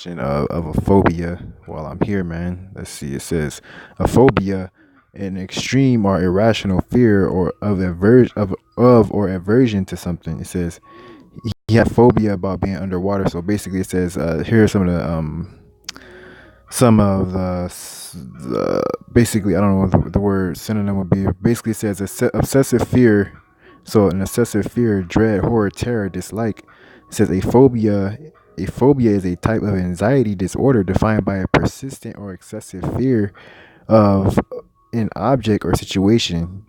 of a phobia while I'm here, man. Let's see. It says a phobia, an extreme or irrational fear or of or aversion to something. It says he had phobia about being underwater. So basically, it says here are some of the basically, I don't know what the word synonym would be. Basically, it says obsessive fear. So an obsessive fear, dread, horror, terror, dislike. It says a phobia. A phobia is a type of anxiety disorder defined by a persistent or excessive fear of an object or situation.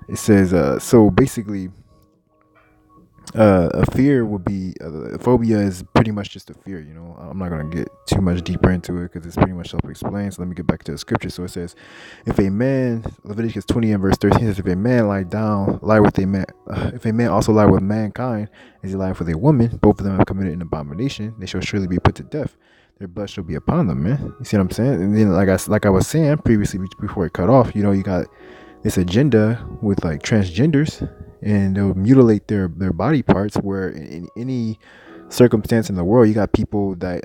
It says so basically a fear would be a phobia is pretty much just a fear. I'm not going to get too much deeper into it because it's pretty much self-explained. So let me get back to the scripture. So it says, if a man, Leviticus 20 and verse 13 says, if a man lie with a man, if a man also lie with mankind as he lied with a woman, both of them have committed an abomination, they shall surely be put to death. Their blood shall be upon them, man. You see what I'm saying? And then like I was saying previously before it cut off, you got this agenda with like transgenders, and they'll mutilate their body parts, where in any circumstance in the world you got people that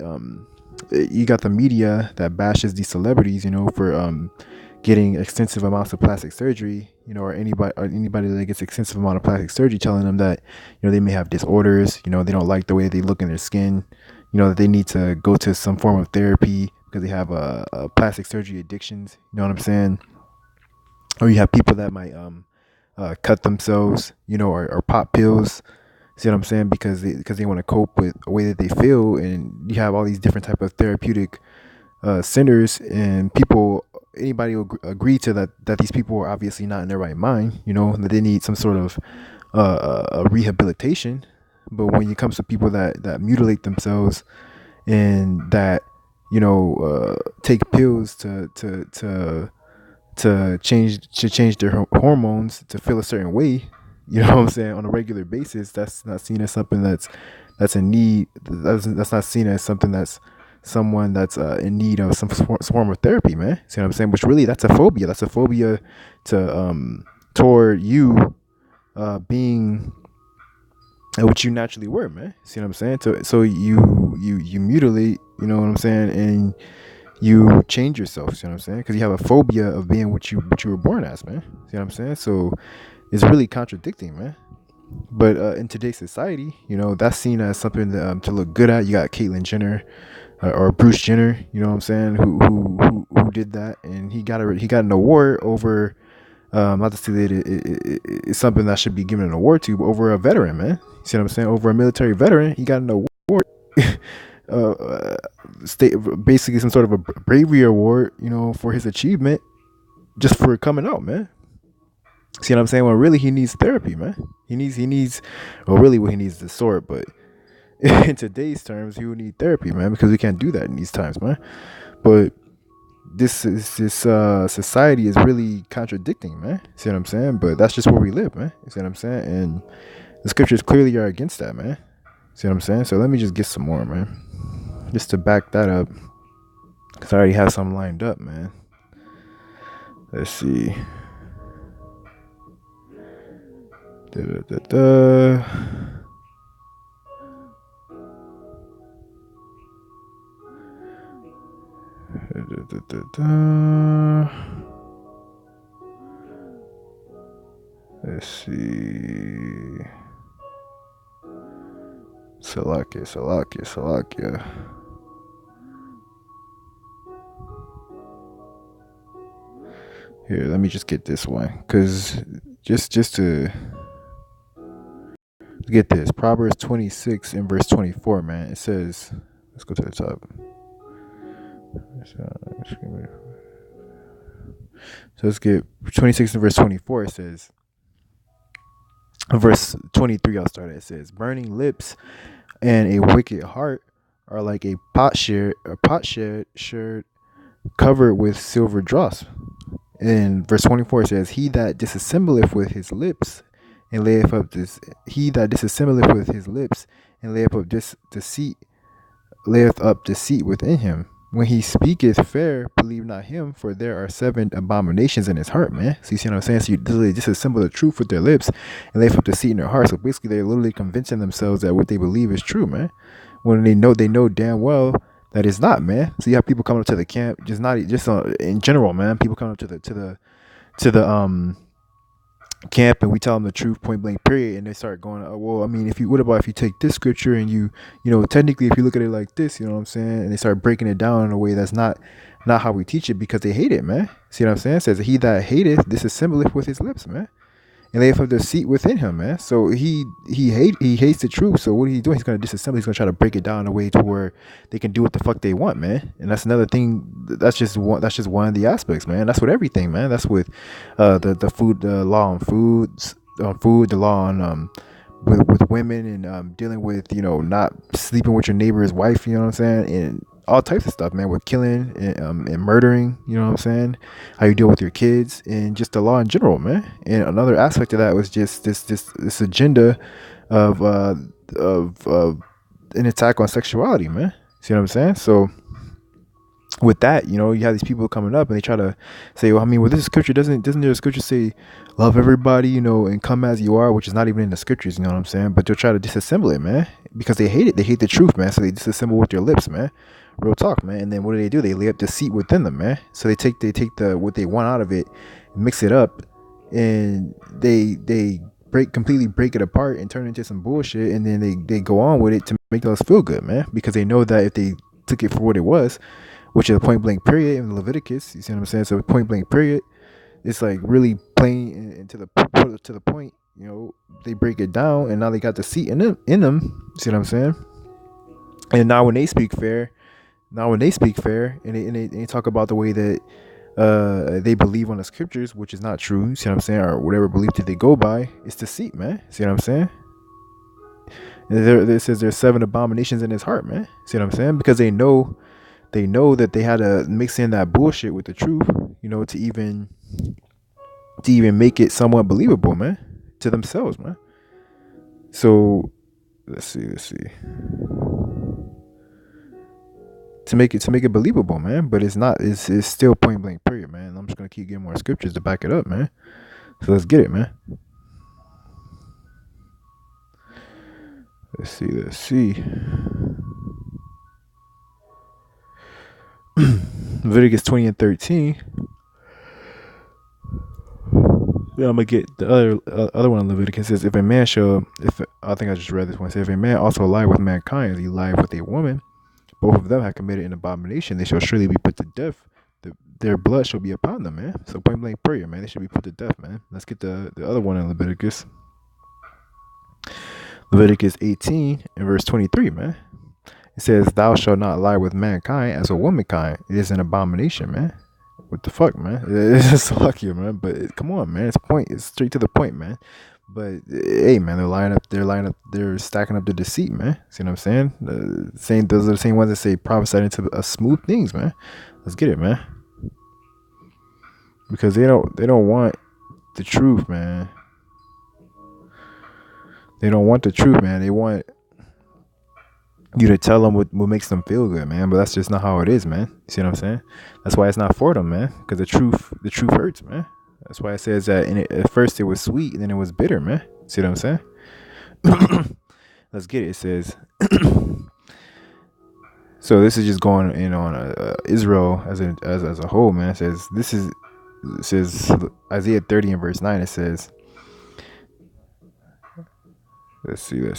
you got the media that bashes these celebrities, for getting extensive amounts of plastic surgery, or anybody that gets extensive amount of plastic surgery, telling them that they may have disorders, they don't like the way they look in their skin, that they need to go to some form of therapy because they have a plastic surgery addictions, you know what I'm saying? Or you have people that might cut themselves, or pop pills. See what I'm saying? Because they want to cope with the way that they feel, and you have all these different type of therapeutic centers, and people, anybody will agree to that these people are obviously not in their right mind. That they need some sort of rehabilitation. But when it comes to people that mutilate themselves and that take pills to change their hormones to feel a certain way, what I'm saying, on a regular basis, that's not seen as something that's in need. That's not seen as something that's someone that's in need of some form of therapy, man. See what I'm saying? Which really, that's a phobia. That's a phobia to toward you being what you naturally were, man. See what I'm saying? So you mutilate, you know what I'm saying, and you change yourself. See what I'm saying? Because you have a phobia of being what you were born as, man. See what I'm saying? So it's really contradicting, man. But in today's society, that's seen as something to look good at. You got Caitlyn Jenner or Bruce Jenner, you know what I'm saying, who did that, and he got an award over. Not to say that it's something that should be given an award to, but over a veteran, man. See what I'm saying? Over a military veteran, he got an award. State basically some sort of a bravery award, for his achievement, just for coming out, man. See what I'm saying? Well, really, he needs therapy, man. He needs, well, really, what he needs is the sword, but in today's terms, he would need therapy, man, because we can't do that in these times, man. But this society is really contradicting, man. See what I'm saying? But that's just where we live, man. You see what I'm saying? And the scriptures clearly are against that, man. See what I'm saying? So let me just get some more, man, just to back that up, because I already have some lined up, man. Let's see. Let's see. Salakia. Here, let me just get this one, because just to get this, Proverbs 26 and verse 24, man. It says, let's go to the top. So let's get 26 and verse 24. It says, verse 23, I'll start at. It says, burning lips and a wicked heart are like a potsherd covered with silver dross. And verse 24 says, he that dissembleth with his lips and layeth up this, layeth up deceit within him. When he speaketh fair, believe not him, for there are 7 abominations in his heart, man. So you see what I'm saying? So you literally disassemble the truth with their lips and lay up deceit in their heart. So basically, they're literally convincing themselves that what they believe is true, man. When they know damn well that it's not, man. So you have people coming up to the camp, just not just in general, man. People coming up to the camp, and we tell them the truth, point blank, period, and they start going, oh, well, I mean, if you, what about if you take this scripture and you know, technically, if you look at it like this, you know what I'm saying, and they start breaking it down in a way that's not how we teach it, because they hate it, man. See what I'm saying? It says, he that hateth disassembleth with his lips, man, and they have deceit within him, man. So he hates the truth. So what are he doing? He's gonna disassemble. He's gonna try to break it down in a way to where they can do what the fuck they want, man. And that's another thing. That's just one. That's just one of the aspects, man. That's with everything, man. That's with the food, the law on foods, on food, the law on with women, and dealing with, you know, not sleeping with your neighbor's wife. You know what I'm saying? And all types of stuff, man, with killing and murdering, you know what I'm saying, how you deal with your kids, and just the law in general, man. And another aspect of that was just this agenda of an attack on sexuality, man. See what I'm saying? So with that, you know, you have these people coming up and they try to say, well, I mean, well, this scripture doesn't the scripture say love everybody, you know, and come as you are, which is not even in the scriptures, you know what I'm saying? But they'll try to disassemble it, man, because they hate it. They hate the truth, man. So they disassemble with their lips, man. Real talk, man. And then what do? They lay up deceit within them, man. So they take the what they want out of it, mix it up, and they completely break it apart and turn it into some bullshit, and then they go on with it to make us feel good, man, because they know that if they took it for what it was, which is a point blank period in Leviticus, you see what I'm saying? So point blank period, it's like really plain and to the point. You know, they break it down, and now they got deceit in them. See what I'm saying? And now when they speak fair, and they talk about the way that they believe on the scriptures, which is not true, see what I'm saying, or whatever belief that they go by, it's deceit, man. See what I'm saying? And it says there's 7 abominations in his heart, man. See what I'm saying? Because they know that they had to mix in that bullshit with the truth, you know, to even make it somewhat believable, man, to themselves, man. So let's see. To make it believable, man, but it's not. It's still point blank period, man. I'm just gonna keep getting more scriptures to back it up, man. So let's get it, man. Let's see. Leviticus 20 and 13. Yeah, I'm gonna get the other one in Leviticus. Says, if a man I think I just read this one. It says, if a man also lie with mankind as he lied with a woman, both of them have committed an abomination, they shall surely be put to death. Their blood shall be upon them, man. So point blank period, man. They should be put to death, man. Let's get the other one in Leviticus. Leviticus 18 and verse 23, man. It says, thou shalt not lie with mankind as a womankind. It is an abomination, man. What the fuck, man? It's just fuck here, man. But come on, man. It's straight to the point, man. But hey, man, they're stacking up the deceit, man. See what I'm saying? Those are the same ones that say prophesy into smooth things, man. Let's get it, man. Because they don't want the truth, man. They don't want the truth, man. They want you to tell them what makes them feel good, man. But that's just not how it is, man. You see what I'm saying? That's why it's not for them, man. Because the truth hurts, man. That's why it says that at first it was sweet and then it was bitter, man. See what I'm saying? Let's get it. It says, so this is just going in on Israel as a whole, man. It says Isaiah 30 and verse 9. It says, let's see. It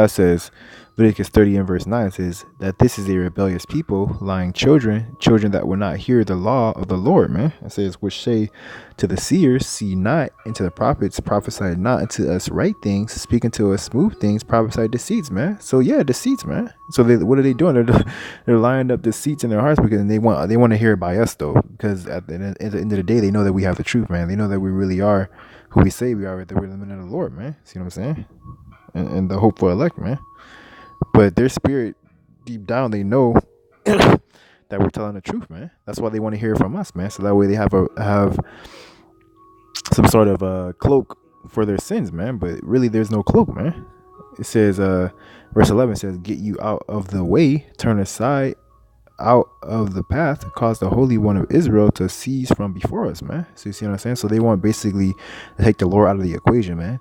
says, Leviticus 30 and verse 9 says that this is a rebellious people, lying children that will not hear the law of the Lord, man. It says, which say to the seers, see not, and to the prophets, prophesy not, unto us right things, speak unto us smooth things, prophesy deceits, man. So yeah, deceits, man. So what are they doing? They're lining up deceits in their hearts because they want to hear it by us, though, because at the end of the day, they know that we have the truth, man. They know that we really are who we say we are, that we're the men of the Lord, man. See what I'm saying? And the hopeful elect, man. But their spirit, deep down, they know that we're telling the truth, man. That's why they want to hear it from us, man. So that way they have some sort of a cloak for their sins, man. But really, there's no cloak, man. It says, verse 11 says, get you out of the way, turn aside out of the path, cause the Holy One of Israel to cease from before us, man. So you see what I'm saying? So they want basically to take the Lord out of the equation, man.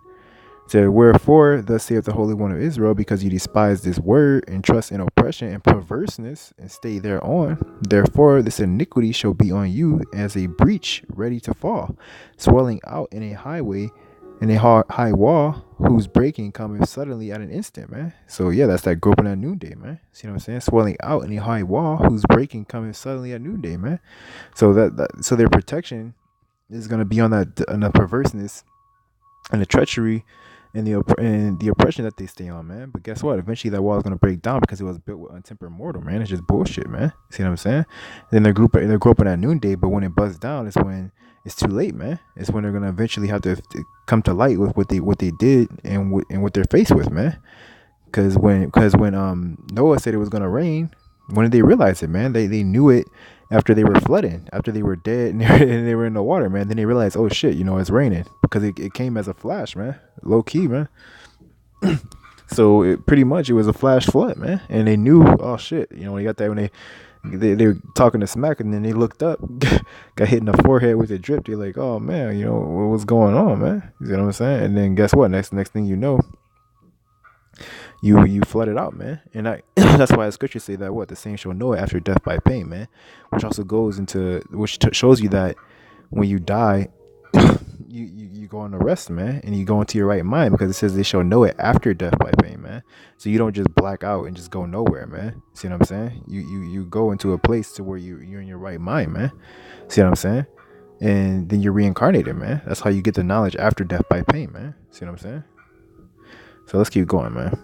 So wherefore, thus saith the Holy One of Israel, because you despise this word and trust in oppression and perverseness and stay thereon, therefore this iniquity shall be on you as a breach ready to fall, swelling out in a highway, in a high wall, whose breaking cometh suddenly at an instant, man. So yeah, that's that groping at noonday, man. See what I'm saying? Swelling out in a high wall, whose breaking cometh suddenly at noonday, man. So so their protection is gonna be on the perverseness and the treachery and the oppression that they stay on, man. But guess what? Eventually, that wall is gonna break down because it was built with untempered mortar, man. It's just bullshit, man. See what I'm saying? Then they're groping at noonday, but when it busts down, it's when it's too late, man. It's when they're gonna eventually have to come to light with what they did and what they're faced with, man. Because when Noah said it was gonna rain, when did they realize it, man? They knew it after they were flooding, after they were dead and they were in the water, man. Then they realized, oh shit, it's raining because it came as a flash, man, low key, man. So pretty much it was a flash flood, man, and they knew, oh shit, they got that when they were talking to smack, and then they looked up, got hit in the forehead with a drip. They're like, oh man, what's going on, man? You know what I'm saying? And then guess what? Next thing you know, you flooded out, man. And that's why the scriptures say that the same shall know it after death by pain, man. Which also goes into shows you that when you die, you go on the rest, man, and you go into your right mind, because it says they shall know it after death by pain, man. So you don't just black out and just go nowhere, man. See what I'm saying? You go into a place to where you're in your right mind, man. See what I'm saying? And then you're reincarnated, man. That's how you get the knowledge after death by pain, man. See what I'm saying? So let's keep going, man.